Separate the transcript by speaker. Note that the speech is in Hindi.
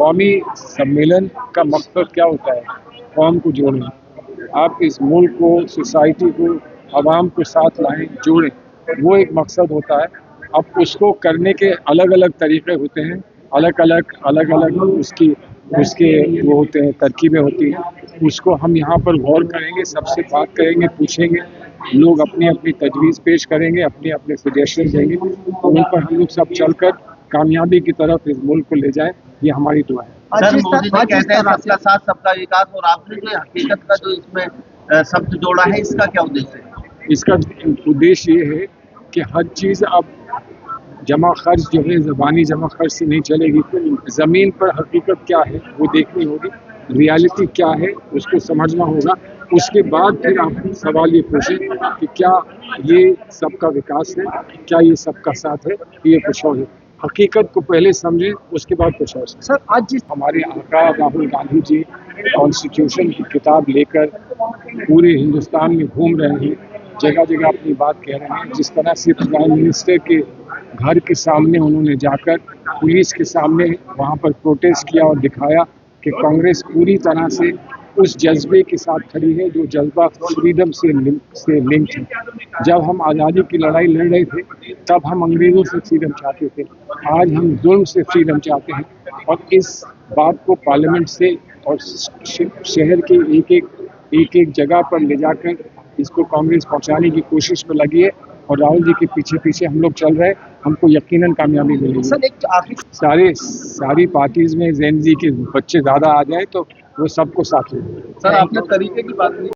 Speaker 1: कौमी सम्मेलन का मकसद क्या होता है? कौम को जोड़ना। आप इस मुल्क को, सोसाइटी को, आवाम को साथ लाएं, जोड़ें, वो एक मकसद होता है। अब उसको करने के अलग अलग तरीके होते हैं, अलग अलग उसकी उसके वो होते हैं, तरकीबें होती हैं। उसको हम यहाँ पर गौर करेंगे, सबसे बात करेंगे, पूछेंगे, लोग अपनी अपनी तजवीज़ पेश करेंगे, अपने अपने सजेशन देंगे, उन पर हम लोग सब चलकर कामयाबी की तरफ इस मुल्क को ले जाएं, ये हमारी दुआ है।
Speaker 2: सर, मोदी जी कहते हैं सबका साथ सबका विकास, और आपने जो हकीकत का जो इसमें शब्द जोड़ा है, इसका क्या उद्देश्य है?
Speaker 1: इसका उद्देश्य ये है कि हर चीज़ अब जमा खर्च जो है ज़बानी जमा खर्च से नहीं चलेगी। ज़मीन पर हकीकत क्या है वो देखनी होगी, रियलिटी क्या है उसको समझना होगा। उसके बाद फिर आप सवाल ये पूछें कि क्या ये सबका विकास है, क्या ये सबका साथ है, ये कुछ और है। हकीकत को पहले समझें, उसके बाद कुछ और।
Speaker 2: सर, आज जिस
Speaker 1: हमारे आका राहुल गांधी जी कॉन्स्टिट्यूशन की किताब लेकर पूरे हिंदुस्तान में घूम रहे हैं, जगह जगह अपनी बात कह रहे हैं। जिस तरह से प्राइम मिनिस्टर के घर के सामने उन्होंने जाकर पुलिस के सामने वहाँ पर प्रोटेस्ट किया और दिखाया कि कांग्रेस पूरी तरह से उस जज्बे के साथ खड़ी है जो जज्बा फ्रीडम से लिंक है। जब हम आज़ादी की लड़ाई लड़ रहे थे तब हम अंग्रेज़ों से फ्रीडम चाहते थे, आज हम जुल्म से फ्रीडम चाहते हैं। और इस बात को पार्लियामेंट से और शहर के एक एक जगह पर ले जाकर इसको कांग्रेस पहुंचाने की कोशिश में लगी है, और राहुल जी के पीछे पीछे हम लोग चल रहे हैं। हमको यकीनन कामयाबी मिलेगी।
Speaker 2: सर, एक
Speaker 1: सारी पार्टीज में जेन जी के बच्चे ज़्यादा आ जाए तो वो सबको साथ ले।
Speaker 2: सर, आपने तरीके की बात की।